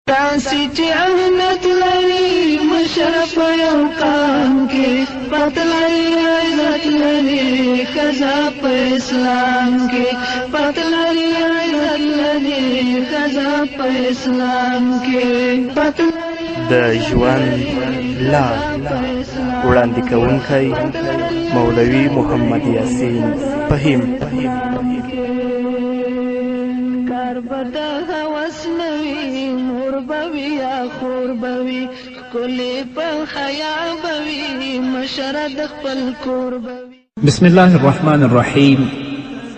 تاسې چې اهمیت لري مشرف یو قام کې پت لري عزت لري ښځه په اسلام کې پت لري عزت لري ښځه په اسلام کې پت د ژوند لار وړاندې کوونکی مولوي محمد یاسین فهیم. کار به د هوس نه وي مور به وي یا خور به وي ښکلې په حیا به وي مشره د خپل کور به وي. بسم الله الرحمن الرحيم.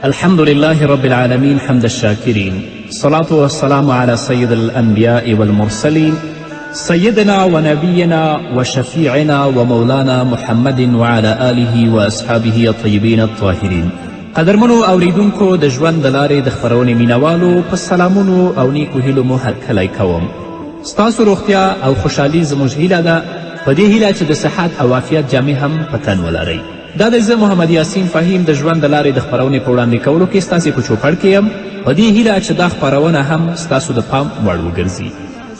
الحمد لله رب العالمين حمد الشاكرين. الصلاة والسلام على سيد الأنبياء والمرسلين سيدنا ونبينا وشفيعنا ومولانا محمد وعلى آله وأصحابه الطيبين الطاهرين. قدرمنو اوریدونکو د ژوند د لارې د خپرونې مینوالو په سلامونو او نیکو هیلو مو هرکلی کوم. ستاسو روغتیا او خوشحالي زموږ هیله ده، په دې هیله چې د صحت او عافیت جامې هم په تن ولرئ. دا د زه محمد یاسین فهیم د ژوند د لارې د خپرونې په وړاندې کولو کې ستاسې په چوپړ کې یم، په دې هیله چې دا خپرونه هم ستاسو د پام وړ وګرځي.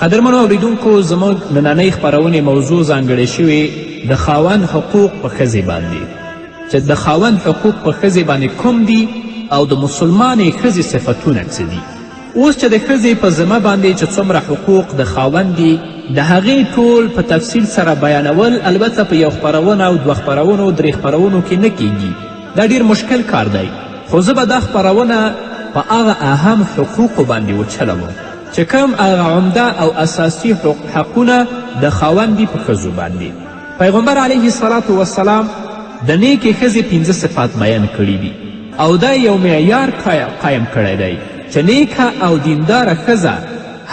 قدرمنو اوریدونکو، زموږ نننۍ خپرونې موضوع ځانګړې شوې د خاوند حقوق په ښځې باندې، چې د خاوند حقوق په ښځې باندې کوم دي او د مسلمانې ښځې صفتونه څه دي. اوس چې د ښځې په ذمه باندې چې څومره حقوق د خاوند دي، د هغې ټول په تفصیل سره بیانول البته په یو خپرونه او دوه خپرونو او درې خپرونو کې نه کیږي. دا ډیر مشکل کار دی، خو زه به دا خپرونه په هغه اهم حقوقو باندې وچلوم چې کوم هغه عمده او اساسي حقونه د خاوند دي په ښځو باندې. پیغمبر علیه الصلاة والسلام د نیکې ښځې 5 صفات بیان کړي دي او دا یو معیار قایم کړی دی چې نیکه او دینداره ښځه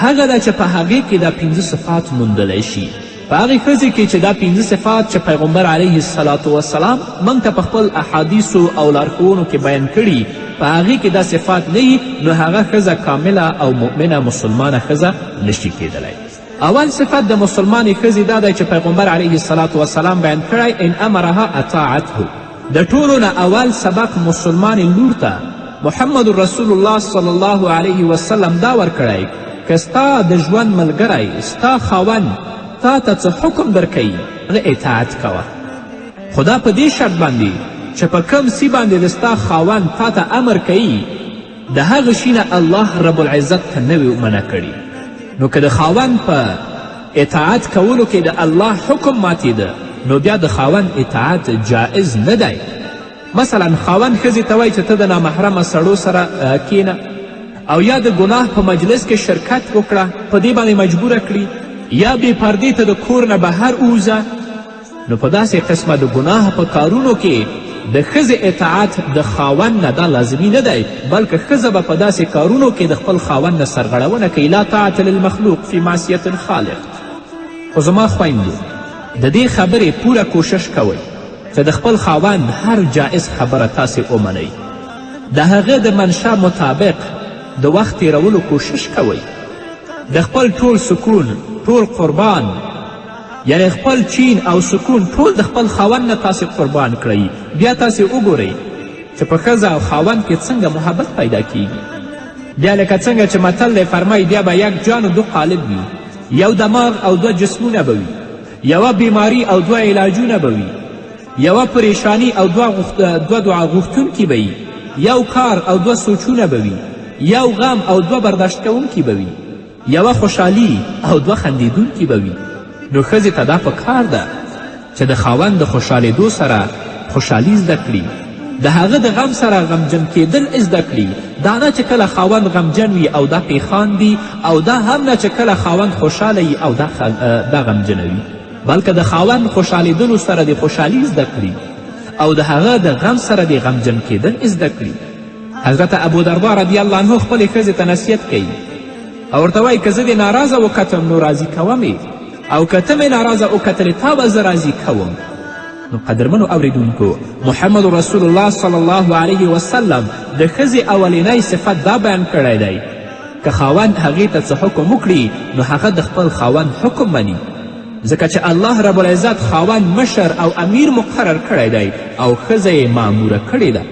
هغه ده چې په هغې کې دا 5 صفات موندلی شي. په هغې ښځې کې چې دا 5 صفات چې پیغمبر علیه الصلاة والسلام موږ ته په خپل احادیثو او لارښوونو کې بیان کړي، په هغې کې دا صفات نه وي، نو هغه ښځه کامله او مؤمنه مسلمانه ښځه نشي کیدلی. اول صفت د مسلمانې ښځې دا دی چې پیغمبر علیه الصلاة والسلام بیان کړی ان امرها اطاعته. د ټولو نه اول سبق مسلمانې لور ته محمد رسول الله صلی الله علیه وسلم دا ورکړی که ستا د ژوند ملګری ستا خاوند تا ته څه حکم درکوي هغه اطاعت کوه، خو دا په دې شرط باندې چې په کوم سی باندې د ستا خاوند تا ته امر کوي د هغه شي نه الله رب العزت ته نه وي منع کړي. نو که د خاوند په اطاعت کولو کې د الله حکم ماتېده نو بیا د خاوند اطاعت جائز نه دی. مثلا خاوند ښځې ته وایي چې ته د نامحرمه سړو سره کینه او یا د ګناه په مجلس کې شرکت وکړه، په دې باندې مجبوره کړي، یا بې پردې ته د کور نه بهر ووځه، نو په داسې قسمه د ګناه په کارونو کې د ښځې اطاعت د خاوند نه دا لازمي نه دی، بلکې ښځه به په داسې کارونو کې د خپل خاوند نه سرغړونه کوي. لا طاعت للمخلوق فی معصیت الخالق. خو زما خویندو، د دې خبرې پوره کوشش کوئ چې د خپل خاوند هر جائز خبره تاسې ومنئ، د هغه د منشا مطابق د وخت تیرولو کوشش کوئ، د خپل ټول سکون، ټول قربان، یعنی خپل چین او سکون ټول د خپل خاوند نه تاسې قربان کړئ. بیا تاسې وګورئ چې په ښځه او خاوند کې څنګه محبت پیدا کیږي. بیا لکه څنګه چې متل دی فرمایي بیا به یک جان و 2 قالب وي، یو دماغ او 2 جسمونه به وي، یوه بیماری او 2 علاجونه به وي، یوه پریشانی او 2 دعا غوښتونکي به وي، یو کار او 2 سوچونه به وي، یو غم او 2 برداشت کوونکي به وي، یوه خوشحالي او 2 خندیدونکي به وي. نو ښځې ته دا په کار ده چې د خاوند د خوشحالېدو سره خوشحالي زده کړي، د هغه د غم سره غمجن کیدل زده کړي. دا نه چې کله خاوند غمجن وي او دا پیخان دي، او دا هم نه چې کله خاوند خوشحاله وي او دا غمجنه وي، بلکې د خاوند خوشحالېدلو سره د خوشحالي زده کړي او د هغه د غم سره د غمجن کیدل زده کړي. حضرت ابو دردا رضی الله عنه خپلې ښځې ته نصیحت کوي او ورته وایي که زه دې ناراضه وکتم نو راضي کومې، او که ته مې ناراضه وکتلې تا به زه راضي کوم. نو قدرمنو اوریدونکو، محمد رسول الله صلی الله علیه وسلم د ښځې اولینی صفت دا بیان کړی دی که خاوند هغې ته څه حکم وکړي نو هغه د خپل خاوند حکم مني، ځکه چې الله رب العزت خاوند مشر او امیر مقرر کړی دی او ښځه یې معموره کړې ده.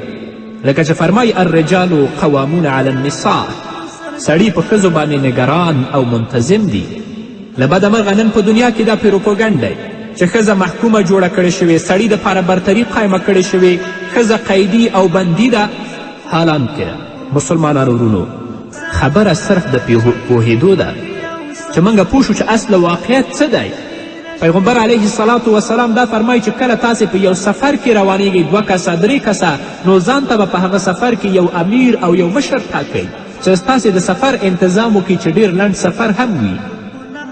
لکه چې فرمایي الرجال قوامون علی النساء، سړي په ښځو باندې نګران او منتظم دي. له بده مرغه نن په دنیا کې دا پیروپوګنډ دی چې ښځه محکومه جوړه کړې شوې، سړي دپاره برتري قایمه کړې شوې، ښځه قیدي او بندي ده. حالانکه مسلمانانو ورونو خبره صرف د پوهېدو ده چې موږ پوه شو چې اصل واقعیت څه دی. پیغمبر علیه الصلاة وسلام دا فرمایي چې کله تاسې په یو سفر کې روانیږئ، 2 کسه 3 کسه، نو ځان ته به په هغه سفر کې یو امیر او یو مشر ټاکئ چې ستاسې د سفر انتظام وکړي چې ډېر لنډ سفر هم وي.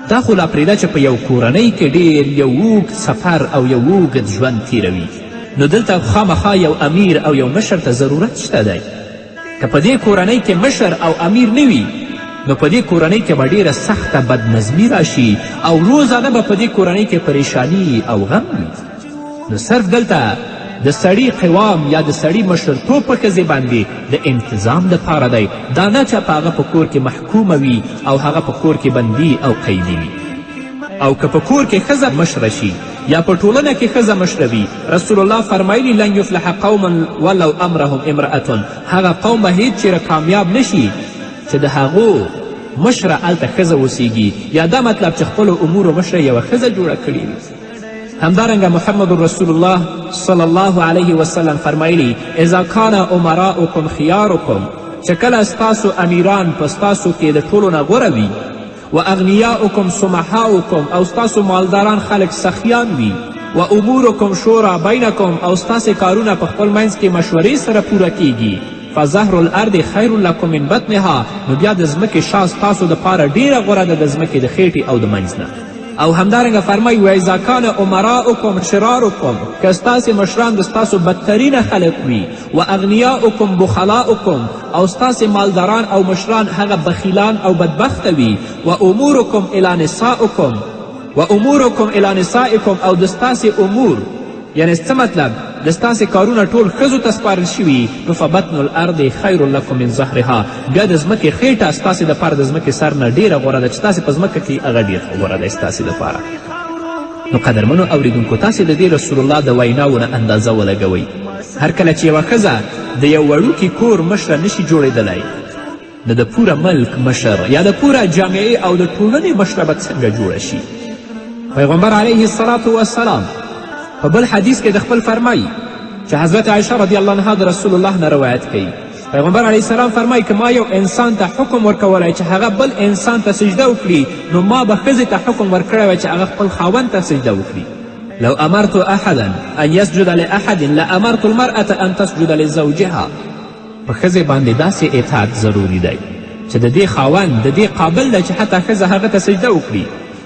دا خو لا پرېږده چې په یو کورنۍ کې ډېر یو اوږد سفر او یو اوږد ژوند تیروي، نو دلته خامخا یو امیر او یو مشر ته ضرورت شته دی. که په دې کورنۍ کې مشر او امیر نه وي، نو په دې کورنۍ کې به ډېره سخته بدنظمي راشي او روزانه به په دې کورنۍ کې پریشانی او غم وي. نو صرف دلته د سړي قوام یا د سړي مشرتوب په ښځې باندې د انتظام دپاره دی، دا نه چې په هغه په کور کې محکومه وي او هغه په کور کې بندي او قیدي وي. او که په کور کې ښځه مشره شي یا په ټولنه کې ښځه مشره وي، رسول الله فرمایلی لن یفلح قوم ولو امرهم امرأة، هغه قوم به هیڅ چیرې کامیاب نشي چې د هغو مشره هلته ښځه اوسیږي، یا دا مطلب چې خپلو امورو مشره یوه ښځه جوړه کړې وي. همدارنګه محمد رسول الله صلی الله علیه وسلم فرمایلی اذا کان امراؤکم خیارکم، چې کله ستاسو امیران په ستاسو کې د ټولو نه غوره وي، و اغنیاؤکم سمحاؤکم، او ستاسو مالداران خلک سخیان وي، و امورکم شورا بینکم، او ستاسې کارونه په خپل منځ کې مشورې سره پوره کیږي، فظهر الارض خیر لکم من بطنها، نو بیا د ځمکې شا ستاسو دپاره ډیره غوره ده د ځمکې د خیټې او د منځ نه. او همدارنګه فرمایي و اذا کان امراؤکم شرارکم، که ستاسې مشران د ستاسو بدترینه خلک وي، و اغنیاؤکم بخلاؤکم، او ستاسې مالداران او مشران هغه بخیلان او بدبخته وي، و امورکم الی نسائکم، و امورکم الی نسائکم، او د ستاسې امور یعنی څه مطلب د ستاسې کارونه ټول ښځو ته سپارل شوي، نو فبطن الارض خیر لکم من ظهرها، بیا د ځمکې خیټه ستاسې دپاره د ځمکې سر نه ډیره غوره ده چې تاسې په ځمکه کې هغه ډېر غوره دی ستاسې دپاره. نو قدرمنو اوریدونکو، تاسې د دې رسول الله د ویناو نه اندازه ولګوئ. هر کله چې یوه ښځه د یو وړوکي کور مشره نشي جوړېدلی، نو د پوره ملک مشر یا د پوره جامعې او د ټولنې مشره به څنګه جوړه شي. پیغمبر علیه الصلاة والسلام په بل حدیث کې د خپل فرمایي چې حضرت عایشه رضی الله عنها د رسول الله نه روایت کوي. پیغمبر علیه السلام فرمایي که ما یو انسان ته حکم ورکولی چې هغه بل انسان ته سجده وکړي، نو ما به ښځې ته حکم ورکړی وی چې هغه خپل خاوند ته سجده وکړي. لو امرت احدا ان یسجد لاحد لامرت المرأة ان تسجد لزوجها. په ښځې باندې داسې اطاعت ضروري دی چې د دې خاوند د دې قابل دی چې حتی ښځه هغه ته سجده وکړي،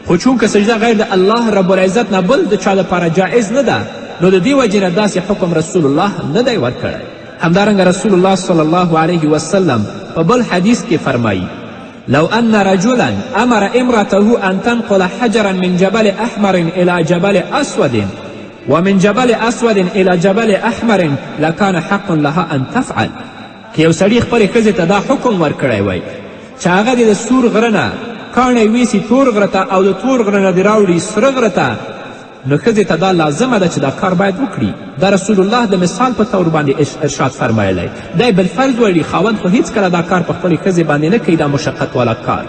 خو چونکه سجده غیر د الله رب العزت نه بل د چا لپاره جایز نه ده، نو د دې وجې نه داسې حکم رسول الله نه دی ورکړی. همدارنګه رسول الله صلی الله علیه وسلم په بل حدیث کې فرمایي لو ان رجلا امر امرته ان تنقل حجرا من جبل احمر الى جبل اسود ومن جبل اسود الى جبل احمر لکان حق لها ان تفعل. که یو سړي خپلې ښځې ته دا حکم ورکړی وی چې هغه دې د سور غره نه کاڼی ویسي تور غره ته او د تور غره نه دې راوړي سره غره ته، نو ښځې ته دا لازمه ده چې دا کار باید وکړي. دا رسول الله د مثال په طور باندې ارشاد فرمایلی دی. بالفرض ویلي خاوند خو هیڅکله دا کار په خپلې ښځې باندې نه کوي، دا مشقت والا کار،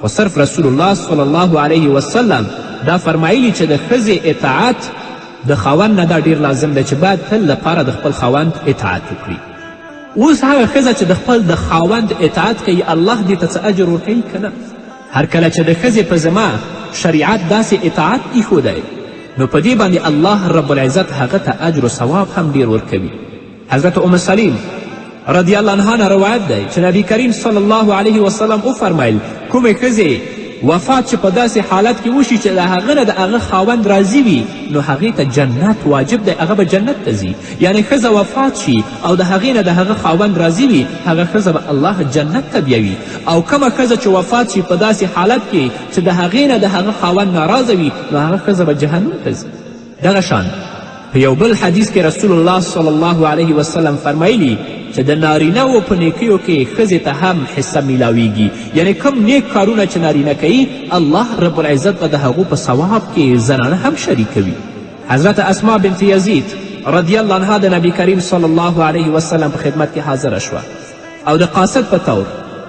خو صرف رسول الله صلی الله علیه وسلم دا فرمایلی چې د ښځې اطاعت د خاوند نه دا ډیر لازم دی چې باید تل لپاره د خپل خاوند اطاعت وکړي. اوس هغه ښځه چې د خپل د خاوند اطاعت کوي، الله دې ته څه اجر ورکوي که نه؟ هر کله چې د ښځې په ذمه شریعت داسې اطاعت ایښودی، نو په دې باندې الله رب العزت هغه ته اجر و ثواب هم ډیر ورکوي. حضرت ام سلیم رضی الله عنها نه روایت دی چې نبی کریم صلی الله علیه وسلم وفرمیل کومې ښځې وفات چې په داسې حالت کې وشي چې د هغه نه د هغه خاوند راضي وي، نو هغې ته جنت واجب دی، هغه به جنت ته ځي. یعنی ښځه وفات شي او د هغې نه د هغه خاوند راضي وي، هغه ښځه به الله جنت ته بیوي. او کومه ښځه چې وفات شي په داسې حالت کې چې د هغې نه د هغه خاوند ناراضه وي، نو هغه ښځه به جهنم ته ځي. دغه شان په یو بل حدیث کې رسول الله صلی الله علیه وسلم فرمایلی چې د نارینهو په نیکیو کې ښځې ته هم حصه میلاویږي. یعنی کم نیک کارونه چې نارینه کوي، الله رب العزت به د هغو په ثواب کې زنانه هم شریکوي. حضرت اسما بنت یزید رضی الله عنها د نبی کریم صلی الله علیه وسلم په خدمت کې حاضره شوه او د قاصد په طور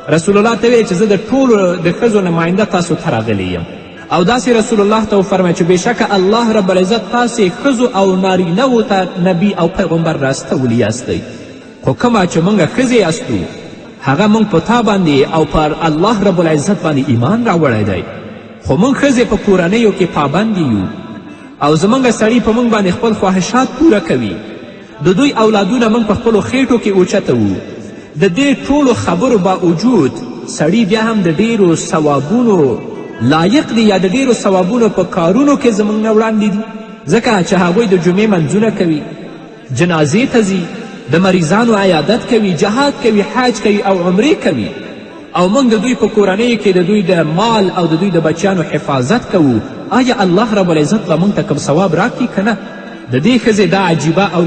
رسول الله ته ویل چې زه د ټولو د ښځو نماینده تاسو ته راغلی یم او داسې رسول الله ته وفرمایل چې بېشکه الله رب العزت تاسې ښځو او نارینهو ته نبي او پیغمبر راستولی یاستئ خو کومه چې موږ ښځې یاستو هغه موږ په تا باندې او پر الله رب العزت باندې ایمان راوړی دی خو موږ ښځې په کورنیو کې پابند یو او زموږ سړي په موږ باندې خپل خواهشات پوره کوي د دوی اولادونه موږ په خپلو خېټو کې اوچته وو د دې ټولو خبرو باوجود سړي بیا هم د ډیرو ثوابونو لایق دی یا د ډیرو ثوابونو په کارونو کې زموږ نه وړاندې دي ځکه چې هغوی د جمعې منځونه کوي جنازې ته ځي د مریضانو عیادت کوي جهاد کوي حج کوي او عمرې کوي او موږ د دوی په کورنیو کې د دوی د مال او د دوی د بچیانو حفاظت کوو آیا الله رب العزت به موږ ته کوم ثواب راکړي که نه د دې ښځې دا عجیبه او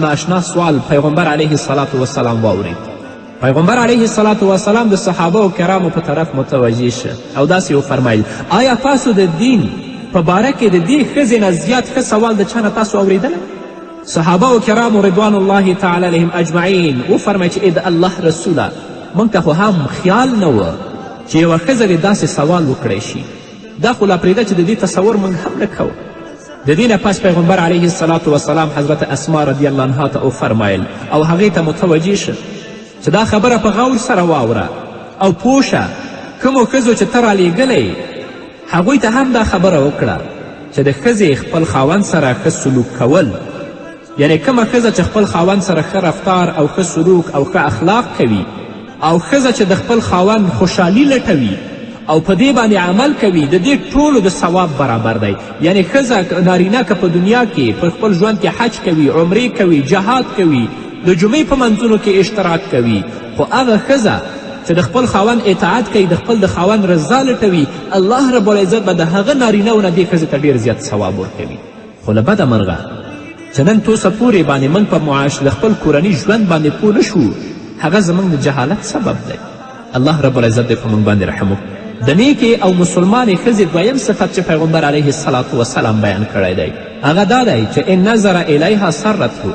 ناشنا سوال پیغمبر علیه الصلاة والسلام واورید پیغمبر علیه الصلاة والسلام د صحابه کرامو په طرف متوجه شه او داسې وفرمیل آیا تاسو د دین په باره کې د دې ښځې نه زیات ښه سوال د چا نه تاسو اورېدلی صحابه کرامو رضوان الله تعالی علیهم اجمعین وفرمیل چې د الله رسوله موږ ته خو هم خیال نه و چې یوه ښځه دې داسې سوال وکړی شي دا خو لا پرېږده چې د دې تصور موږ هم نه کوو د دې نه پس پیغمبر علیه الصلاة والسلام حضرت اسما رضی الله عنها ته وفرمیل او هغې ته متوجه شه چې دا خبره په غور سره واوره او پوه شه کومو ښځو چې ته رالیږلی هغوی ته هم دا خبره وکړه چې د ښځې خپل خاوند سره ښه سلوک کول یعنی کومه ښځه چې خپل خاوند سره ښه رفتار او ښه سلوک او ښه اخلاق کوي او ښځه چې د خپل خاوند خوشحالي لټوي او په دې باندې عمل کوي د دې ټولو د ثواب برابر دی یعنی ښځه نارینه که په دنیا کې په خپل ژوند کې حج کوي عمرې کوي جهاد کوي د جمعې په منځونو کې اشتراک کوي خو هغه ښځه چې د خپل خاوند اطاعت کوي د خپل د خاوند رضا لټوي الله رب العزت به د هغه نارینهو نه دې ښځې ته ډېر زیات ثواب ورکوي خو له بده مرغه چې نن توسه پورې باندې موږ په معاش د خپل کورني ژوند باندې پوه نه شو هغه زموږ د جهالت سبب دی الله رب العزت دې په موږ باندې رحم وکړي د نیکې او مسلمانې ښځې دویم صفت چې پیغمبر علیه الصلاة والسلام بیان کړی دی هغه دا دی چې ان نظر الیها سرته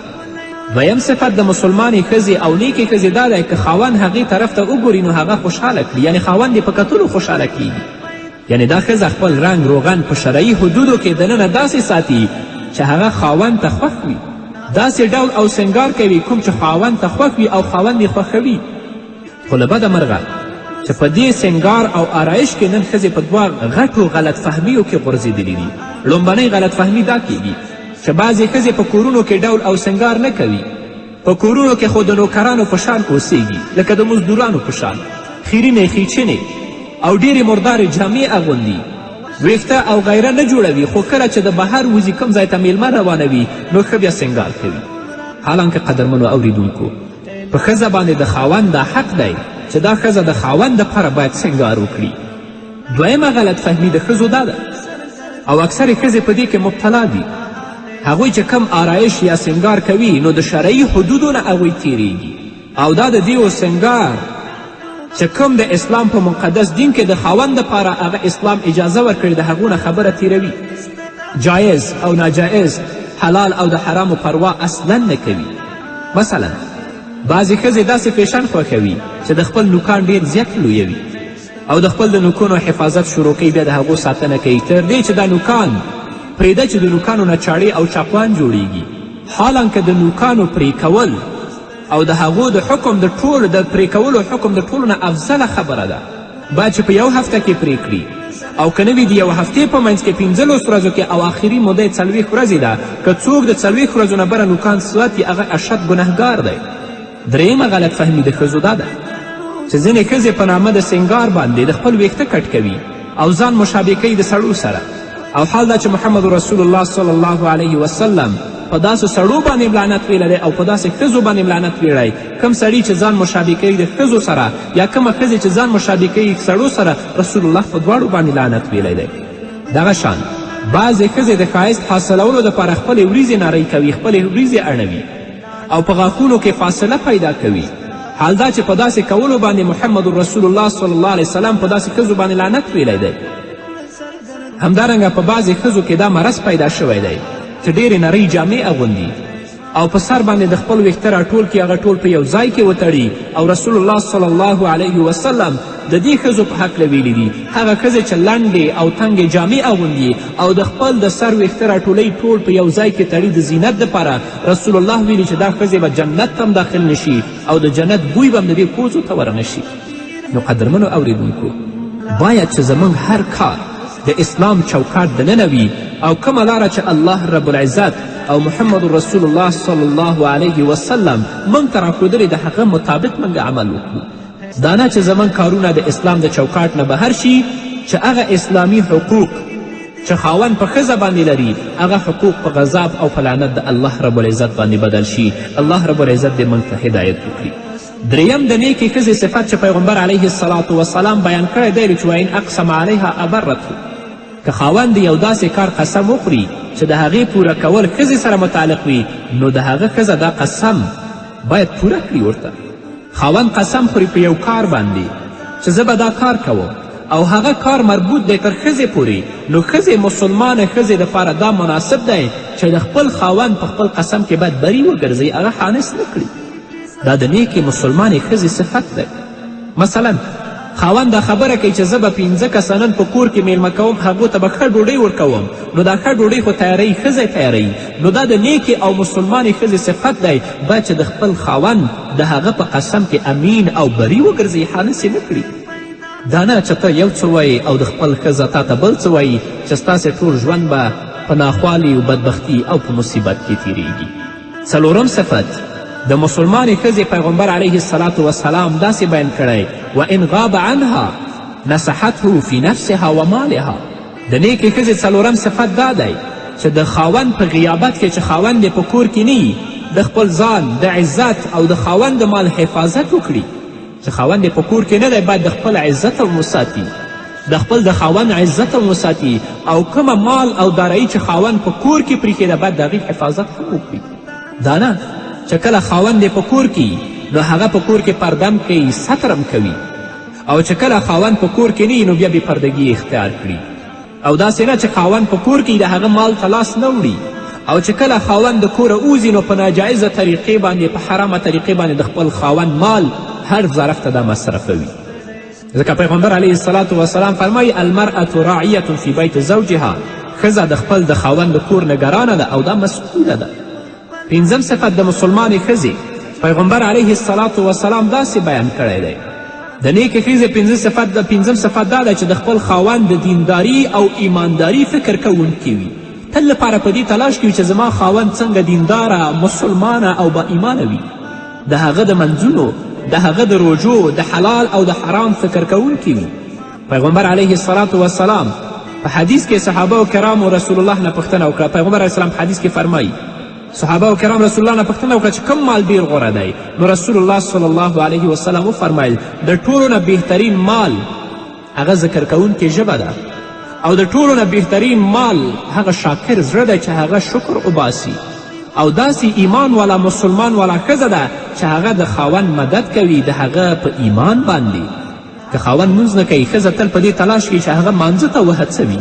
دویم صفت د مسلمانې ښځې او نیکې ښځې دا دی که خاوند هغې طرف ته وګوري نو هغه خوشحاله کړي یعنې خاوند یې په کتلو خوشحاله کیږي یعنې دا ښځه خپل رنګ روغن په شرعي حدودو کې دننه داسې ساتي چې هغه خاوند ته خوښ وي داسې ډول او سنګار کوي کوم چې خاوند ته خوښ وي او خاوند یې خوښوي خو له بده مرغه چې په دې سنګار او آرایش کې نن ښځې په دوه غټو غلط فهمیو کې غورځېدلي دي لومبنۍ غلط فهمي دا کیږي چې بعضې ښځې په کورونو کې ډول او سنګار نه کوي په کورونو کې خو د نوکرانو په شان اوسیږي لکه د مزدورانو په شان خیرینې خیچنې او ډېرې مردارې جامې اغوندي ویښته او غیره نه جوړوي خو کله چې د بهر وځي کوم ځای ته میلمه روانوي نو ښه بیا سنګار کوي حالانکه قدرمنو اوریدونکو په ښځه باندې د خاوند دا حق دی چې دا ښځه د خاوند دپاره باید سنګار وکړي دویمه غلط فهمي د ښځو دا ده او اکثرې ښځې په دې کې مبتلا دي هغوی چې کم آرایش یا سنګار کوي نو د شرعي حدودو نه هغوی تیریږي او دا د دیو سنګار چې کوم د اسلام په مقدس دین کې د خاوند دپاره هغه اسلام اجازه ورکړي د هغو نه خبره تیروي جایز او ناجایز حلال او د حرامو پروا اصلا نه کوي مثلا بعضې ښځې داسې فیشن خوښوي چې د خپل نوکان ډېر زیات لویوي او د خپل د نوکونو حفاظت شروع کوي بیا د هغو ساتنه کوي تر دې چې دا نوکان پرېږده چې د نوکانو نه چاړې او چاقوان جوړیږي حالانکه د نوکانو پرې کول او د هغو د حکم د ټولو د پرې کولو حکم د ټولو نه افضله خبره ده باید چې په یو هفته کې پرې کړي او که نه وي د یو هفتې په منځ کې 15 ورځو کې او آخري موده یې 40 ورځې ده که څوک د 40 ورځو نه بره نوکان ساتي هغه اشد ګنهګار دی درېیمه غلط فهمي د ښځو دا ده چې ځینې ښځې په نامه د سنګار باندې د خپل ویښته کټ کوي او ځان مشابه کوي د سړو سره او حال دا چې محمد رسول الله صلی الله علیه وسلم په داسې سړو باندې لعنت ویلی دی او په داسې ښځو باندې لعنت ویلی کوم سړي چې ځان مشابه کوي د ښځو سره یا کومه ښځې چې ځان مشابه کوي سړو سره رسول الله په دواړو باندې لعنت ویلی دی دغه شان بعضې ښځې د ښایست حاصلولو دپاره خپلې وریځې نری کوي خپلې وریځې اړوي او په غاښونو کې فاصله پیدا کوي حال دا چې په داسې کولو باندې محمد رسول الله صلی الله علیه وسلم په داسې ښځو باندې لعنت ویلی دی همدارنګه په بعضې ښځو کې دا مرض پیدا شوی دی چې ډېرې نرۍ جامې اغوندي او په سر باندې د خپل ویښته راټول کړي، هغه ټول په یو ځای کې وتړي. او رسول الله صلی الله علیه وسلم د دې ښځو په هکله ویلي دي، هغه ښځې چې لنډې او تنګې جامې اغوندي او د خپل د سر ویښته راټولوي ټول په یو ځای کې تړي د زینت دپاره، رسول الله ویلي چې دا ښځې به جنت ته هم داخل نشي او د جنت بوی به هم د دې پوزو ته ورنشي. نو قدرمنو اوریدونکو، باید چې زموږ هر کار د اسلام چوکاټ دننه وي او کومه لاره چې الله رب العزت او محمد رسول الله صلی الله علیه وسلم موږ ته راښودلې د هغه مطابق موږ عمل وکړو. دا نه چې زموږ کارونه د اسلام د چوکاټ نه بهر شي، چې هغه اسلامي حقوق چې خاوند په ښځه باندې لري هغه حقوق په غضب او په لعنت د الله رب العزت باندې بدل شي. الله رب العزت دې موږ ته هدایت وکړي. دریم د نیکې ښځې صفت چې پیغمبر علیه الصلاة وسلام بیان کړی دی چې وان اقسم علیها ابرته، که خاوند یو داسې کار قسم وخوري چې د هغې پوره کول ښځې سره متعلق وي، نو د هغه ښځه دا قسم باید پوره کړي ورته. خاوند قسم خوري په یو کار باندې چې زه به دا کار کوم او هغه کار مربوط دی تر ښځې پورې، نو ښځې مسلمانه ښځې دپاره دا مناسب دی چې د خپل خاوند په خپل قسم کې باید بری وګرځي، هغه حانس نه کړي. دا د نیکې مسلمانې ښځې صفت دی. مثلا خاوند دا خبره کوي چې زه به 15 کسه نن په کور کې میلمه کوم، هغو ته به ښه ډوډۍ ورکوم، نو دا ښه ډوډۍ خو تیاروي ښځه تیاروي، نو دا د نیکې او مسلمانې ښځې صفت دی، باید چې د خپل خاوند د هغه په قسم کې امین او بری وګرځي، حانس یې نه کړي. دا نه چې ته یو څه وایي او د خپل ښځه تا ته بل څه وایي، چې ستاسې ټول ژوند به په ناخوالي او بدبختي او په مصیبت کې تیریږي. څلورم صفت د مسلمانې ښځې پیغمبر علیه الصلاة وسلام داسې بیان کړی، وان غاب عنها نصحته فی نفسها و مالها. د نیکې ښځې څلورم صفت دا دی چې د خاوند په غیابت کې چې خاوند یې په کور کې نه وي، د خپل ځان د عزت او د خاوند د مال حفاظت وکړي. چې خاوند یې په کور کې نه دی، باید د خپل عزت هم وساتي، د خپل د خاوند عزت هم وساتي، او کومه مال او دارایی چې خاوند په کور کې پریښې ده باید د هغې حفاظت هم وکړي. دا نه چې کله خاوند یې په کور کې نو هغه په کور کې پردم کوي، سترم کوي، او چې کله خاوند په کور کې نه نو بیا بې پردګي اختیار کړي. او داسې نه چې خاوند په کور کې د هغه مال ته لاس نه وړي، او چې کله خاوند د کوره وځي نو په ناجایزه طریقې باندې په حرامه طریقې باندې د خپل خاوند مال هر ظرف ته دا مصرفوي. ځکه پیغمبر علیه الصلاة وسلام فرمایي المرأة راعیة فی بیت زوجها، ښځه د خپل د خاوند د کور نګرانه ده او دا مسئوله ده. پنځم صفت د مسلمانې ښځې پیغمبر علیه الصلاة وسلام داسې بیان کړی دی. د نیکې ښځې پنځم صفت دا ده چې د خپل خاوند د دینداري او ایمانداري فکر کوونکي وي. تل لپاره په دې تلاش کوي چې زما خاوند څنګه دینداره، مسلمانه او با ایمانه وي. د هغه د منځونو، د هغه د روژو، د حلال او د حرام فکر کوونکي وي. پیغمبر علیه الصلاة وسلام په حدیث کې صحابه کرامو رسول الله نه پوښتنه وکړه. پیغمبر علیه السلام په حدیث کې فرمایي صحابه کرام رسول الله نه پوښتنه وکړه چې کوم مال ډیر غوره دی؟ نو رسول الله صلی الله علیه وسلم وفرمیل د ټولو نه بهترین مال هغه ذکر کوونکې ژبه ده، او د ټولو نه بهترین مال هغه شاکر زړه دی چې هغه شکر وباسي، او داسې ایمان والا مسلمان والا ښځه ده چې هغه د خاوند مدد کوي د هغه په ایمان باندې. که خاوند لمونځ نه کوي، ښځه تل په دې تلاش کوي چې هغه مانځه ته وهڅوي.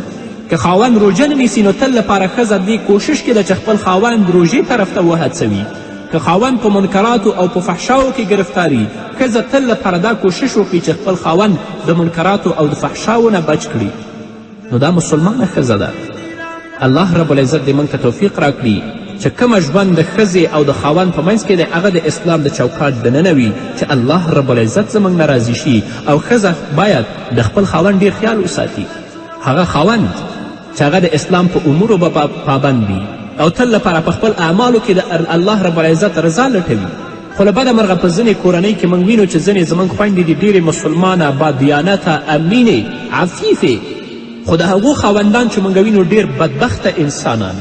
که خاوند روژه نه نیسي نو تل لپاره ښځه دې کوشش کې ده چې خپل خاوند روژې طرف ته وهڅوي. که خاوند په منکراتو او په فحشاو کې گرفتاري، ښځه تل لپاره دا کوشش وکړي چې خپل خاوند د منکراتو او د فحشاو نه بچ کړي. نو دا مسلمانه ښځه ده. الله رب العزت دې موږ ته توفیق راکړي چې کومه ژوند د ښځې او د خاوند په منځ کې دی هغه د اسلام د چوکاټ دننه وي، چې الله رب العزت زموږ نه راضي شي. او ښځه باید د خپل خاوند ډیر خیال وساتي. هغه خاوند چې هغه د اسلام په امورو به پابند وي او تل لپاره په خپل اعمالو کې د الله رب العزت رضا لټوي. خو له بده مرغه په ځینې کورنۍ کې موږ وینو چې ځینې زموږ خویندې دي ډېرې مسلمانه، بادیانته، امینې، عفیفې، خو د هغو خاوندان چې موږ وینو ډېر بدبخته انسانان،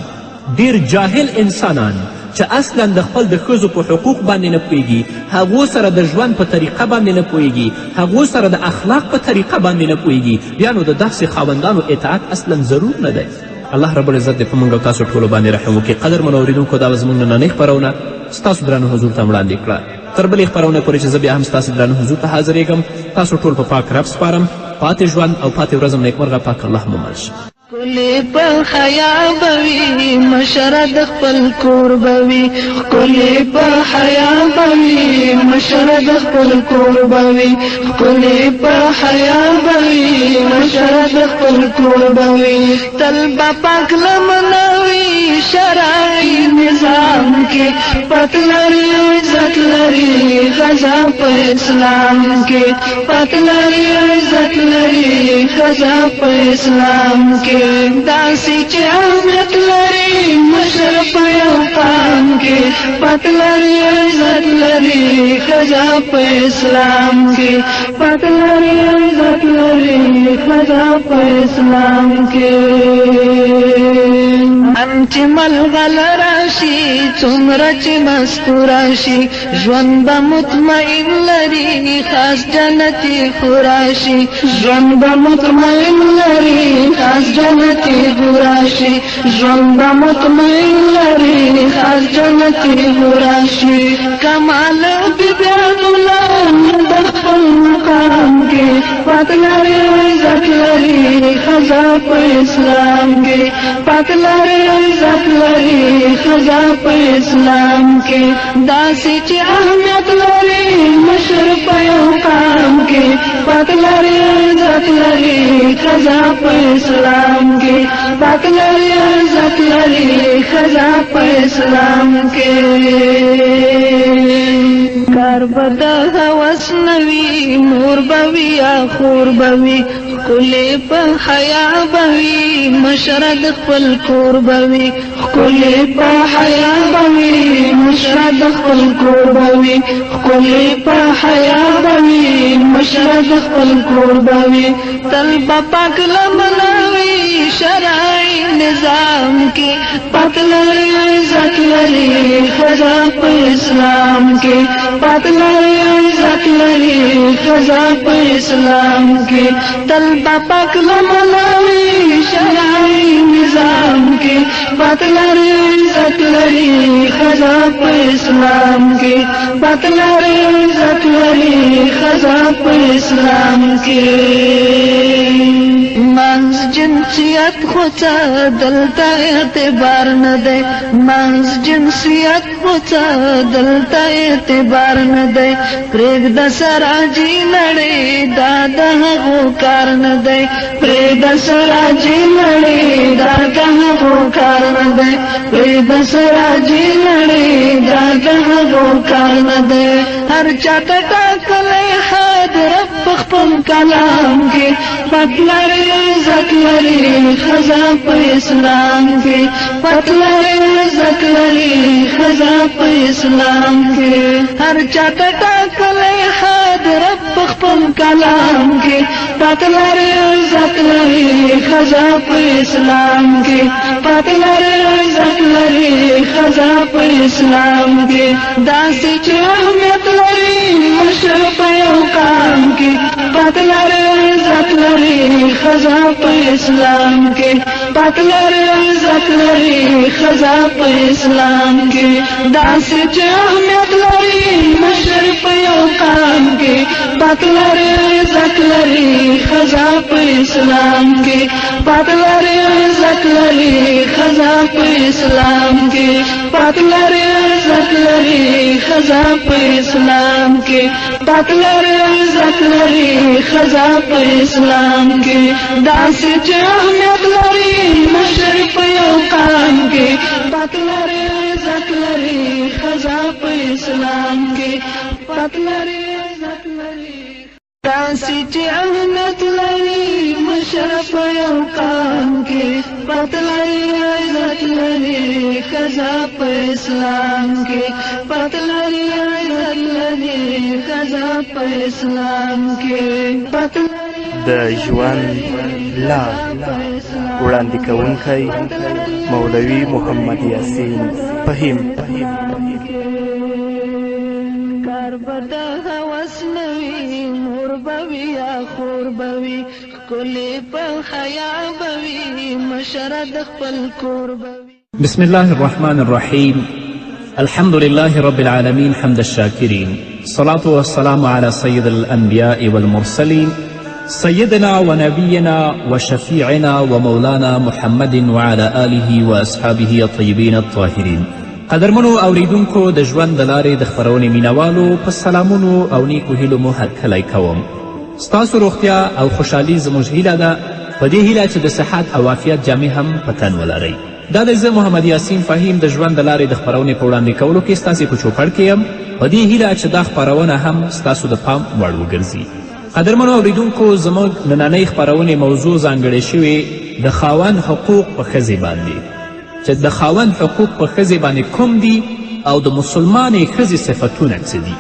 ډېر جاهل انسانان چې اصلا د خپل د ښځو په حقوق باندې نه پوهېږي، هغو سره د ژوند په طریقه باندې نه پوهېږي، هغو سره د اخلاق په طریقه باندې نه پوهېږي، بیا نو د داسې خاوندانو اطاعت اصلا ضرور نه دی. الله رب العزت دې په موږ او تاسو ټولو باندې رحم وکړي. قدرمنو اورېدونکو، دا به زموږ نننۍ خپرونه ستاسو درانه حضور ته وړاندې کړه. تر بلې خپرونې پورې چې زه بیا هم ستاسو درانه حضور ته حاضرېږم، تاسو ټول په پاک رب سپارم. پاتې ژوند او پاتې ورځم نیکمرغه پاک الله مو مل شي. کلی په حیا بوي مشرد خپل کور بوي کلی په حیا بوي مشرد خپل کور بوي کلی په حیا بوي مشرد خپل کور بوي تل پاک لمنوي شرعي نظام کې پتلري عزت لري غزا په اسلام کې پتلري عزت لري غزا په اسلام کې داسې چې اهمیت لري مشر په یو قام کې پت لري عزت لري ښځه په اسلام کې پت لري عزت لري ښځه په اسلام کې چې ملغل راشي څومره چې مستور راشي ژوند به مطمئن لري خاص جنتي خوراشي ژوند به مطمئن لري خاص جنتي خوراشي ژوند به مطمئن لري خاص جنتي خوراشي کمال بیبیان الله د خپل مقام کې پات لري عزت لري ښځه په اسلام کې پات لري عزت لري ښځه په اسلام کې داسې چې اهمیت لري مشر په یو قام کې پات لري عزت لري ښځه په اسلام کې پات لري عزت لري ښځه په اسلام کې کار به د هوس نوي مور به وي یا خور به وي ښکلې په حیا به وي مشره د خپل کور به وي ښکلې په حیا به وي مشره د خپل کور به وي ښکلې په حیا به وي مشره د خپل کور به وي تل به پاک لمنه وي شرعي نظام کې پاک لري عزت لري ښځه په اسلام کې پاک لري عزت لري ښځه په اسلام کې تل به پاک لمنه وي شرعي نظام کې پاک لري عزت لري ښځه په اسلام کې پاک لري عزت لري ښځه په اسلام کې منځ جنسیت خو څه دلته اعتبار نه دی منځ جنسیت خو څه دلته اعتبار نه دی پرېږده سراجي نړۍ دا د هغو کار نه دی پرېږده سراجي نړۍ دا د هغو کار نه دی پرېږده سراجي نړۍ دا د هغو کار نه دی هر چاته ټاکلی حد رب په خپل کلام کې پت لري عزت لري ښځه په اسلام کې پت لري عزت لري ښځه په اسلام کې هر چاته ټاکلی حد رب په خپل کلام کې پت لري عزت لري ښځه په اسلام کې پت لري عزت لري ښځه په اسلام کې داسې چې اهمیت لري مشر په یو قام کې پت لري عزت لري ښځه په اسلام کې پت لري عزت لري ښځه په اسلام کې داسې چې اهمیت لري مشر په یو قام کې پت لري عزت لري ښځه په اسلام کې پت لري عزت لري ښځه په اسلام کې پت لري عزت لري ښځه په اسلام کې پت لري عزت لري ښځه په اسلام کې داسې چې اهمیت لري مشر په یو قام کې پت لري عزت لري ښځه په اسلام کې پت لري عزت لري داسې چې اهمیت لري مشر په یو قام کې پت لري عزت لري ښځه په اسلام کې پت لري عزت لري ښځه په اسلام کې پت د ژوند لار وړاندې کوونکی مولوي محمد یاسین فهیم کار به د هوس نوي مور به وي یا خور به وي ښکلې په حیا به وي مشره د خپل کور به وي بسم الله الرحمن الرحيم الحمد لله رب العالمين حمد الشاكرين الصلاة والسلام على سيد الأنبياء والمرسلين سيدنا ونبينا وشفيعنا ومولانا محمد وعلى آله واصحابه الطيبين الطاهرين. قدرمنو اوریدونکو د ژوند د لارې د خپرونې مینوالو په سلامونو او نیکو هیلو مو هرکلی کوم. ستاسو روغتیا او خوشحالي زموږ هیله ده، په دې هیله چې د صحت او عافیت جامې هم په تن ولرئ. دا دی زه محمد یاسین فهیم د ژوند د لارې د خپرونې په وړاندې کولو کې ستاسې په چوپړ کې یم، په دې هیله چې دا خپرونه هم ستاسو د پام وړ وګرځي. قدرمنو اوریدونکو، زموږ نننۍ خپرونې موضوع ځانګړې شوې د خاوند حقوق په ښځې باندې، چې د خاوند حقوق په ښځې باندې کوم دي او د مسلمانې ښځې صفتونه څه دي.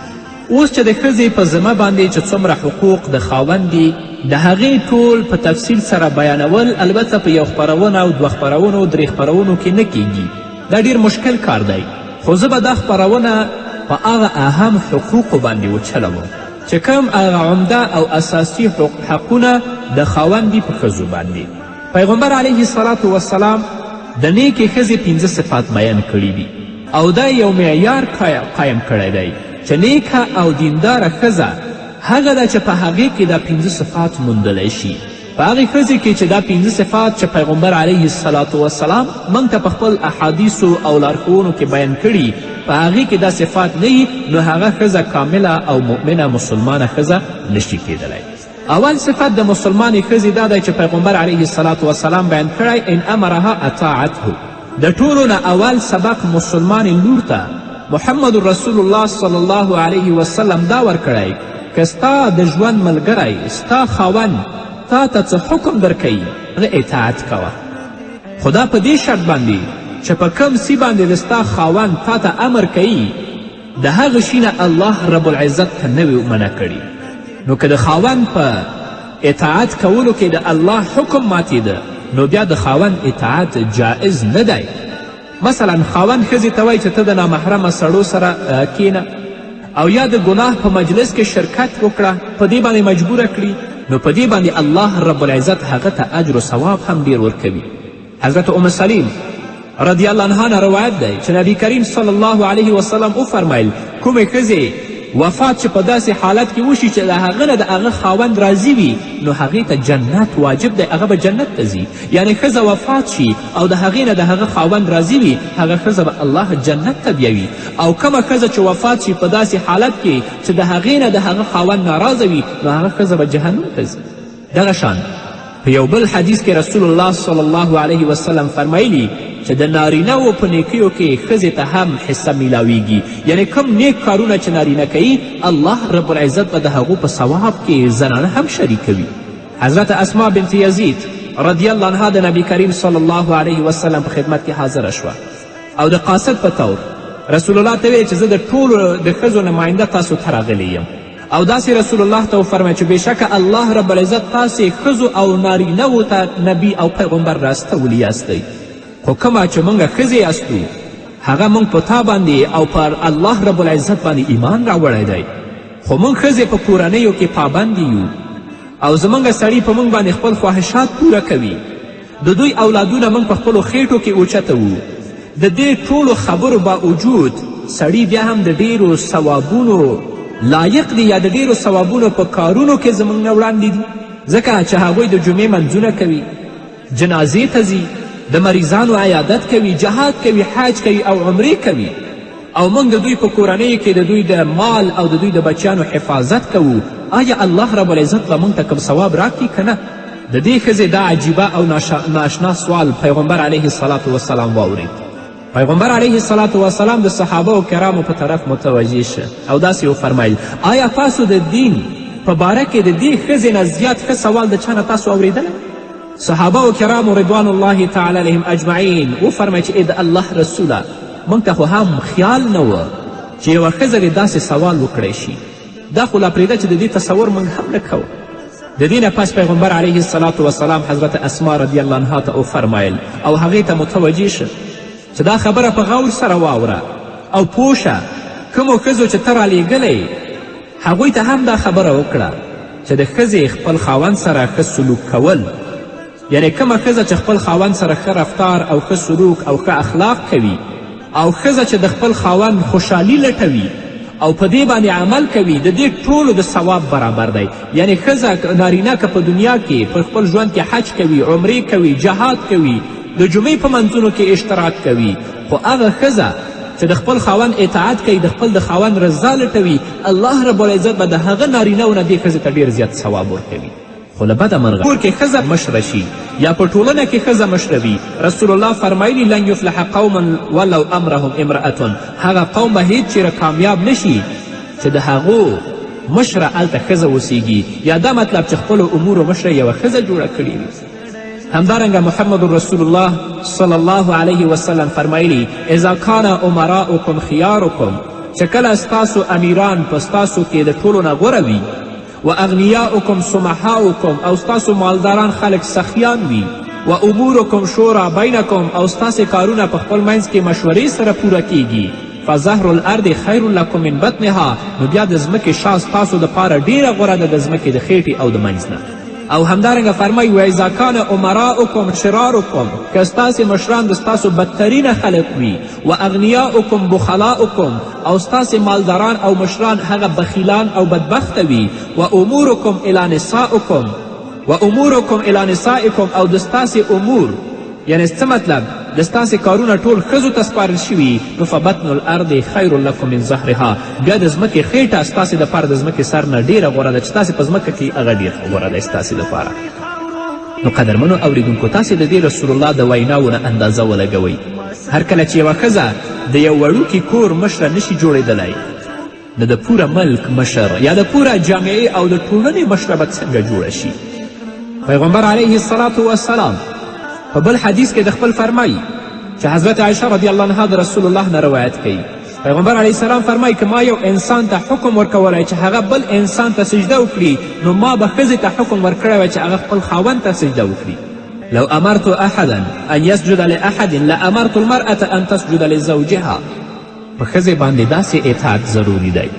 اوس چې د ښځې په ذمه باندې چې څومره حقوق د خاوند دي، د هغې ټول په تفصیل سره بیانول البته په یو خپرونه او دوه خپرونو درې خپرونو کې نه کیږي. دا ډیر مشکل کار دی، خو زه به دا خپرونه په هغه اهم حقوقو باندې وچلوم چې کوم هغه عمده او اساسي حقونه د خاوند دي په ښځو باندې. پیغمبر علیه الصلاة والسلام د نیکې ښځې 5 صفات بیان کړي دي او دا یو معیار قایم کړی دی چې نیکه او دینداره ښځه هغه ده چې په هغې کې دا 5 صفات موندلی شي. په هغې ښځې کې چې دا 5 صفات چې پیغمبر علیه الصلاة والسلام موږ ته په خپل احادیثو او لارښوونو کې بیان کړي، په هغې کې دا صفات نه وي، نو هغه ښځه کامله او مؤمنه مسلمانه ښځه نشي کیدلی. اول صفت د مسلمانې ښځې دا دی چې پیغمبر علیه الصلاة والسلام بیان کړی ان امرها اطاعته. د ټولو نه اول سبق مسلمانې لور ته محمد رسول الله صلی الله علیه وسلم دا ورکړی که ستا د ژوند ملګری ستا خاوند تا ته څه حکم درکوي هغه اطاعت کوه، خو دا په دې شرط باندې چې په کوم سی باندې د ستا خاوند تا ته امر کوي د هغه شي نه الله رب العزت ته نه وي منع کړي. نو که د خاوند په اطاعت کولو کې د الله حکم ماتېده نو بیا د خاوند اطاعت جائز نه دی. مثلا خاوند ښځې ته وایي چې ته د نامحرمه سړو سره کینه او یا د ګناه په مجلس کې شرکت وکړه، په دې باندې مجبوره کړي، نو په دې باندې الله رب العزت هغه ته اجر و ثواب هم ډیر ورکوي. حضرت ام سلیم رضی الله عنها نه روایت دی چې نبی کریم صلی الله علیه وسلم وفرمیل کومې ښځې وفات چې په داسې حالت کې وشي چې د هغه نه د هغه خاوند راضي وي نو هغې ته جنت واجب دی، هغه به جنت ته ځي. یعنې ښځه وفات شي او د هغې نه د هغه خاوند راضي وي، هغه ښځه به الله جنت ته بیوي. او کومه ښځه چې وفات شي په داسې حالت کې چې د هغې نه د هغه خاوند ناراضه وي نو هغه ښځه به جهنم ته ځي. دغه شان په یو بل حدیث کې رسول الله صلی الله علیه وسلم فرمایلي چې د نارینهو په نیکیو کې ښځې ته هم حصه میلاویږي، یعنی کوم نیک کارونه چې نارینه کوي الله رب العزت به د هغو په ثواب کې زنانه هم شریکوي. حضرت اسما بنت یزید رضی الله عنها د نبی کریم صلی الله علیه وسلم په خدمت کې حاضره شوه او د قاصد په طور رسول الله ته ویل چې زه د ټولو د ښځو نماینده تاسو ته راغلی یم او داسې رسول الله ته وفرمیل چې بېشکه الله رب العزت تاسې ښځو او نارینهو ته نبی او پیغمبر راستولی یاستئ، خو کومه چې موږ ښځې یاستو هغه موږ په تا باندې او پر الله رب العزت باندې ایمان راوړی دی، خو موږ ښځې په کورنیو کې پابندې یو او زموږ سړي په موږ باندې خپل خواهشات پوره کوي، د دوی اولادونه موږ په خپلو خېټو کې اوچته وو. د دې ټولو خبرو باوجود سړي بیا هم د ډیرو ثوابونو لایق دی یا د ډیرو ثوابونو په کارونو کې زموږ نه وړاندې دي، ځکه چې هغوی د جمعې منځونه کوي، جنازې ته ځي، د مریضانو عیادت کوي، جهاد کوي، حج کوي او عمرې کوي، او موږ د دوی په کورنیو کې د دوی د مال او د دوی د بچیانو حفاظت کوو. آیا الله رب العزت به موږ ته کوم ثواب راکړي که نه؟ د دې ښځې دا عجیبه او ناشنا سوال پیغمبر علیه الصلاة والسلام واورید. پیغمبر علیه الصلاة والسلام د صحابه کرامو په طرف متوجه شه او داسې وفرمیل آیا تاسو د دین په باره کې د دې ښځې نه زیات ښه سوال د چا نه تاسو اورېدلی؟ صحابه کرامو رضوان الله تعالی علیهم اجمعین وفرمیل چې ای د الله رسوله موږ ته خو هم خیال نه و چې یوه ښځه دې داسې سوال وکړی شي، دا خو لا پرېږده چې د دې تصور موږ هم نه کوو. د دې نه پس پیغمبر علیه الصلاة والسلام حضرت اسما رضی الله عنها ته وفرمیل او هغې ته متوجه شه چې دا خبره په غور سره واوره او پوه شه کومو ښځو چې ته رالیږلی هغوی ته هم دا خبره وکړه چې د ښځې خپل خاوند سره ښه سلوک کول، یعنی کومه ښځه چې خپل خاوند سره ښه رفتار او ښه سلوک او ښه اخلاق کوي او ښځه چې د خپل خاوند خوشحالي لټوي او په دې باندې عمل کوي د دې ټولو د ثواب برابر دی. یعنی ښځه نارینه که په دنیا کې په خپل ژوند کې حج کوي، عمرې کوي، جهاد کوي، د جمعې په منځونو کې اشتراک کوي، خو هغه ښځه چې د خپل خاوند اطاعت کوي، د خپل د خاوند رضا لټوي، الله رب العزت به د هغه نارینهو نه دې ښځې ته ډېر زیات ثواب ورکوي. خو له بده مرغه کور کې ښځه مشره شي یا په ټولنه کې ښځه مشره وي، رسول الله فرمایلي لن یفلح قوم ولو امرهم امرأة، هغه قوم به هیڅ چیرې کامیاب نشي چې د هغو مشره هلته ښځه اوسیږي، یا دا مطلب چې خپلو امورو مشره یوه ښځه جوړه کړې وي. همدارنګه محمد رسول الله صلی الله علیه وسلم فرمایلی اذا کان امراؤکم خیارکم، چې کله ستاسو امیران په ستاسو کې د ټولو نه غوره وي، و اغنیاؤکم سمحاؤکم، او ستاسو مالداران خلک سخیان وي، و امورکم شورا بینکم، او ستاسې کارونه په خپل منځ کې مشورې سره پوره کیږي، فظهر الارض خیر لکم من بطنها، نو بیا د ځمکې شا ستاسو دپاره ډیره غوره ده د ځمکې د خیټې او د منځ نه. او همدارنګه فرمایي و اذا کان امراؤکم شرارکم، که ستاسې مشران د ستاسو بدترینه خلق وي، و اغنیاؤکم بخلاؤکم، او ستاسې مالداران او مشران هغه بخیلان او بدبخته وي، و امورکم الی نسائکم، و امورکم الی نسائکم، او د ستاسې امور یعنی څه مطلب د ستاسې کارونه ټول ښځو ته سپارل شوي، نو فبطن الارض خیر لکم من ظهرها، بیا د ځمکې خیټه ستاسې دپاره د ځمکې سر نه ډیره غوره ده، چې تاسې په ځمکه کې هغه ډېر غوره دی ستاسې دپاره. نو قدرمنو اوریدونکو، تاسې د دې رسول الله د ویناو نه اندازه ولګوئ. هر کله چې یوه ښځه د یو وړوکي کور مشره نشي جوړېدلی، نو د پوره ملک مشر یا د پوره جامعې او د ټولنې مشره به څنګه جوړه شي. پیغمبر علیه الصلاة والسلام په بل حدیث کې د خپل فرمایي چې حضرت عایشه رضی الله عنها د رسول الله نه روایت کوي، پیغمبر علیه السلام فرمایي که ما یو انسان ته حکم ورکولی چې هغه بل انسان ته سجده وکړي، نو ما به ښځې ته حکم ورکړی وی چې هغه خپل خاوند ته سجده وکړي. لو امرت احدا ان یسجد لاحد لامرت المرأة ان تسجد لزوجها، په ښځې باندې داسې اطاعت ضروري دی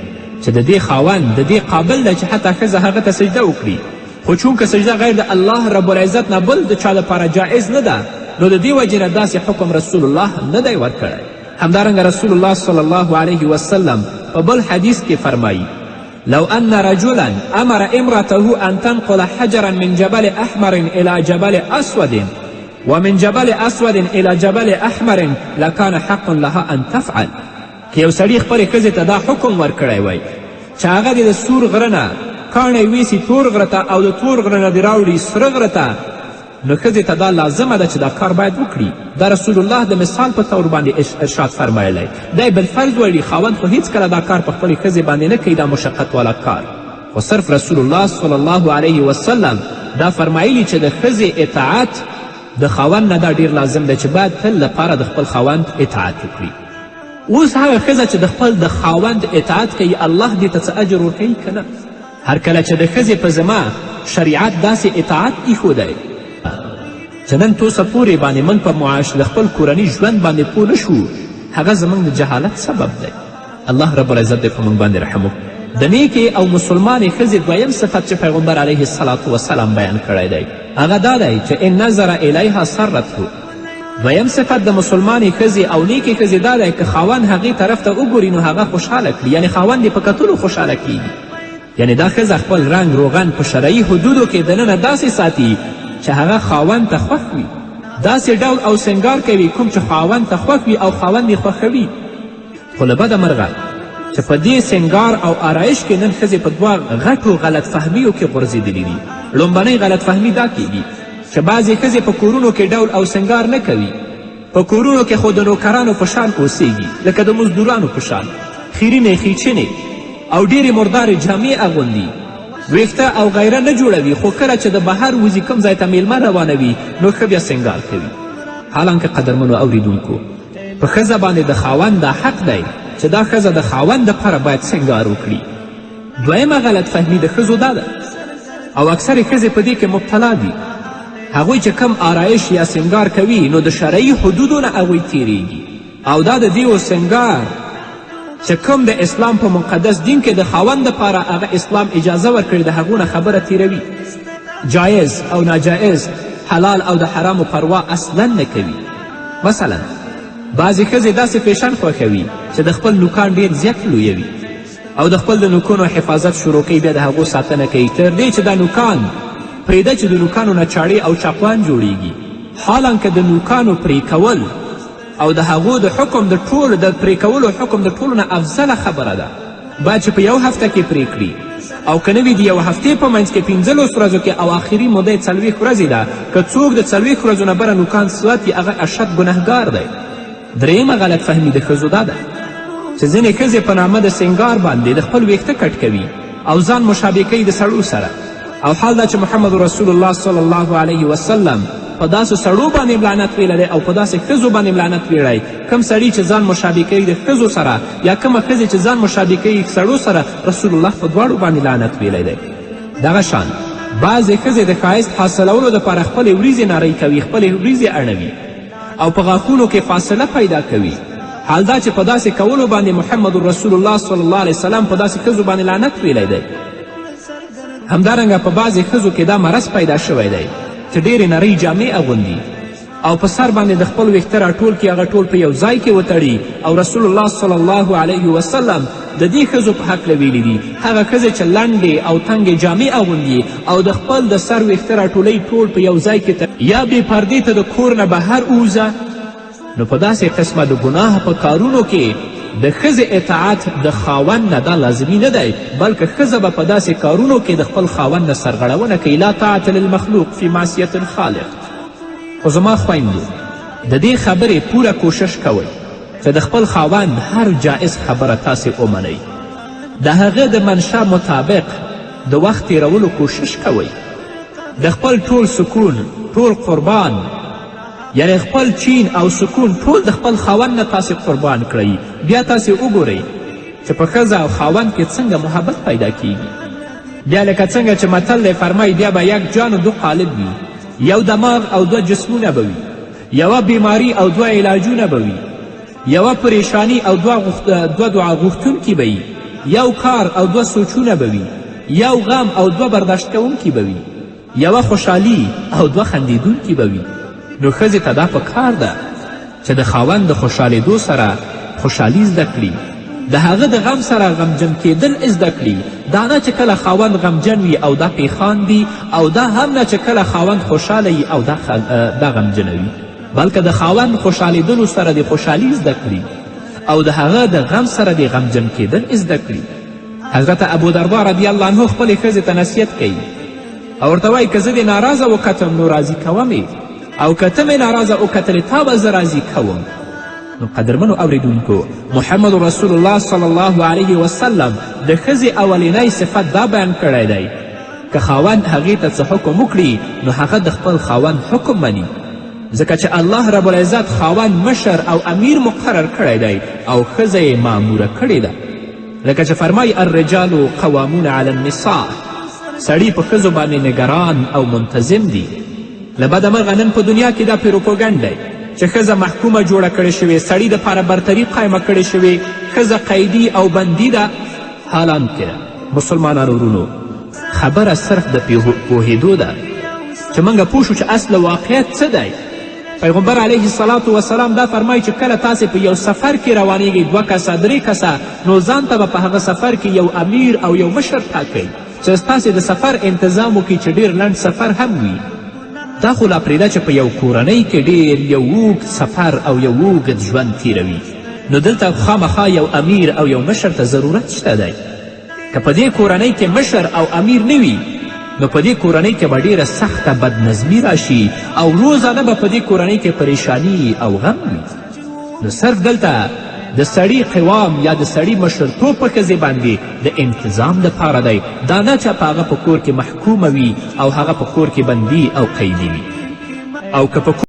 چې د دې خاوند د دې قابل دی چې حتی ښځه هغه ته سجده وکړي، خو چونکه سجده غیر د الله رب العزت نه بل د چا لپاره جایز نه ده، نو د دې وجې نه داسې حکم رسول الله نه دی ورکړی. همدارنګه رسول الله صلی الله علیه وسلم په بل حدیث کې فرمایي لو ان رجلا امر امرته ان تنقل حجرا من جبل احمر الى جبل اسود ومن جبل اسود الى جبل احمر لکان حق لها ان تفعل، که یو سړي خپلې ښځې ته دا حکم ورکړی وی چې هغه دې د سور غره نه کاڼی ویسي تور غره ته، او د تور غره نه دې راوړي سره غره ته، نو ښځې ته دا لازمه ده چې دا کار باید وکړي. دا رسول الله د مثال په طور باندې ارشاد فرمایلی دی بالفرض ویلي، خاوند خو هیڅکله دا کار په خپلې ښځې باندې نه کوي، دا مشقت والا کار، خو صرف رسول الله صلی الله علیه وسلم دا فرمایلی چې د ښځې اطاعت د خاوند نه دا ډیر لازم دی چې باید تل لپاره د خپل خاوند اطاعت وکړي. اوس هغه ښځه چې د خپل د خاوند اطاعت کوي، الله دې ته څه اجر ورکوي که نه؟ هر کله چې د ښځې په ذمه شریعت داسې اطاعت ایښودی چې نن توسه پورې باندې موږ په معاش د خپل کورني ژوند باندې پوه نه شو، هغه زموږ د جهالت سبب دی. الله رب العزت دې په موږ باندې رحم وکړي. د نیکې او مسلمانې ښځې دویم صفت چې پیغمبر علیه الصلاة وسلام بیان کړی دی هغه دا دی چې ان نظر الیها سرته. دویم صفت د مسلمانې ښځې او نیکې ښځې دا دی که خاوند هغې طرف ته وګوري نو هغه خوشحاله کړي، یعنی خاوند یې په کتلو خوشحاله کیږي. یعنی دا ښځه خپل رنګ روغن په شرعي حدودو کې دننه داسې ساتي چې هغه خاوند ته خوښ وي، داسې ډول او سنګار کوي کوم چې خاوند ته خوښ وي او خاوند یې خوښوي. خو له بده مرغه چې په دې سنګار او آرایش کې نن ښځې په دوه غټو غلط فهمیو کې غورځېدلي دي. لومبنۍ غلط فهمي دا کیږي چې بعضې ښځې په کورونو کې ډول او سنګار نه کوي، په کورونو کې خو د نوکرانو په شان اوسیږي، لکه د مزدورانو په شان خیرینې خیچنې او ډیرې مردارې جامې اغوندي، ویښته او غیره نه جوړوي، خو کله چې د بهر وځي کوم ځای ته میلمه روانوي نو ښه بیا سنګار کوي. حالانکه قدرمنو اوریدونکو، په ښځه باندې د خاوند دا حق دی چې دا ښځه د خاوند دپاره باید سنګار وکړي. دویمه غلط فهمي د ښځو دا ده او اکثرې ښځې په دې کې مبتلا دي، هغوی چې کم آرایش یا سنګار کوي نو د شرعي حدودو نه هغوی تیریږي، او دا د دیو سنګار چې کوم د اسلام په مقدس دین کې د خاوند دپاره هغه اسلام اجازه ورکړي د هغو نه خبره تیروي، جایز او ناجایز، حلال او د حرامو پروا اصلا نه کوي. مثلا بعضې ښځې داسې فیشن خوښوي چې د خپل نوکان ډېر زیات لویوي، او د خپل د نوکانو حفاظت شروع کوي، بیا د هغو ساتنه کوي، تر دې چې دا نوکان پرېږده چې د نوکانو نه چاړې او چاقوان جوړیږي. حالانکه د نوکانو پرې کول او د هغو د حکم د ټولو د پرې کولو حکم د ټولو نه افضله خبره ده. باید چې په یو هفته کې پرې کړي، او که نه وي د یو هفتې په منځ کې 15 ورځو کې، او آخري موده یې 40 ورځې ده. که څوک د 40 ورځو نه بره نوکان ساتي هغه اشد ګنهګار دی. درېیمه غلط فهمي د ښځو دا ده چې ځینې ښځې په نامه د سینګار باندې د خپل ویښته کټ کوي او ځان مشابه کوي د سړو سره. او حال دا چې محمد رسول الله صلی الله علیه وسلم په داسې سړو باندې لعنت ویلی دی او په داسې ښځو باندې لعنت ویلی. کم سړي چې ځان مشابه کوي د ښځو سره یا کومه ښځې چې ځان مشابه کوي سړو سره، رسول الله په دواړو باندې لعنت ویلی دی. دغه شان بعضې ښځې د ښایست حاصلولو دپاره خپلې وریځې نری کوي، خپلې وریځې اړوي او په غاښونو کې فاصله پیدا کوي. حال دا چې په داسې کولو باندې محمد رسول الله صلی الله علیه وسلم په داسې ښځو باندې لعنت ویلی دی. همدارنګه په بعضې ښځو کې دا مرض پیدا شوی دی چې ډېرې نرۍ جامې اغوندي او په سر باندې د خپل ویښته راټول کړي، هغه ټول په یو ځای کې وتړي. او رسول الله صلی الله علیه وسلم د دې ښځو په هکله ویلي دي، هغه ښځې چې لنډې او تنګې جامې اغوندي او د خپل د سر ویښته راټولۍ ټول په یو ځای کې یا بې پردې ته د کور نه بهر ووځه، نو په داسې قسمه د ګناه په کارونو کې د ښځې اطاعت د خاوند نه دا لازمي نه دی، بلکې ښځه به په داسې کارونو کې د خپل خاوند نه سرغړونه کوي. لا طاعت للمخلوق فی معصیت الخالق. خو زما خویندو د دې خبرې پوره کوشش کوئ چې د خپل خاوند هر جایز خبره تاسې ومنئ، د هغه د منشا مطابق د وخت تیرولو کوشش کوئ. د خپل ټول سکون، ټول قربان، یعنی خپل چین او سکون ټول د خپل خاوند نه تاسې قربان کړئ. بیا تاسې وګورئ چې په ښځه او خاوند کې څنګه محبت پیدا کیږي. بیا لکه څنګه چې متل دی فرمایي بیا به یک جان و دو قالب وي، یو دماغ او دوه جسمونه به وي، یوه بیماری او دوه علاجونه به وي، یوه پریشانی او دوه دعا غوښتونکي به وي، یو کار او دوه سوچونه به وي، یو غم او دوه برداشت کوونکي به وي، یوه خوشحالي او دوه خندیدونکي به وي. نو ښځې ته دا په کار ده چې د خاوند د خوشحالېدو سره خوشحالي زده کړي، د هغه د غم سره غمجن کیدل زده کړي. دا نه چې کله خاوند غمجن وي او دا پیخان دي، او دا هم نه چې کله خاوند خوشحاله وي او دا غمجنه وي، بلکې د خاوند خوشحالېدلو سره د خوشحالي زده کړي او د هغه د غم سره د غمجن کیدل زده کړي. حضرت ابو دردا رضی الله عنه خپلې ښځې ته نصیحت کوي او ورته وایي که زه دې ناراضه وکتم نو راضي کومې، او که ته مې ناراضه وکتلې تا به زه راضي کوم. نو قدرمنو اوریدونکو، محمد رسول الله صلی الله علیه وسلم د ښځې اولینی صفت دا بیان کړی دی که خاوند هغې ته څه حکم وکړي نو هغه د خپل خاوند حکم مني، ځکه چې الله رب العزت خاوند مشر او امیر مقرر کړی دی او ښځه یې ماموره کړې ده. لکه چې فرمایي الرجال قوامون علی النساء، سړي په ښځو باندې نګران او منتظم دي. له بده مرغه نن په دنیا کې دا پروپاګنډ دی چې ښځه محکومه جوړه کړې شوې، سړي دپاره برتري قایمه کړې شوې، ښځه قیدي او بندي ده. حالانکه مسلمانانو ورونو، خبره صرف د پوهېدو ده چې موږ پوه شو چې اصل واقعیت څه دی. پیغمبر علیه الصلاة وسلام دا فرمایي چې کله تاسې په یو سفر کې روانیږئ، 2 کسه 3 کسه، نو ځان ته به په هغه سفر کې یو امیر او یو مشر ټاکئ چې ستاسې د سفر انتظام وکړي چې ډېر لنډ سفر هم وي. دا خو لا پرېږده چې په یو کورنۍ کې ډېر یو اوږد سفر او یو اوږد ژوند تیروي، نو دلته خامخا یو امیر او یو مشر ته ضرورت شته دی. که په دې کورنۍ کې مشر او امیر نه وي نو په دې کورنۍ کې به ډېره سخته بدنظمي راشي او روزانه به په دې کورنۍ کې پریشانی او غم وي. نو صرف دلته د سړي قوام یا د سړي مشرتوب په ښځې باندې د انتظام دپاره دی، دا نه چې په هغه په کور کې محکومه وي او هغه په کور کې بندي او قیدي وي. او که په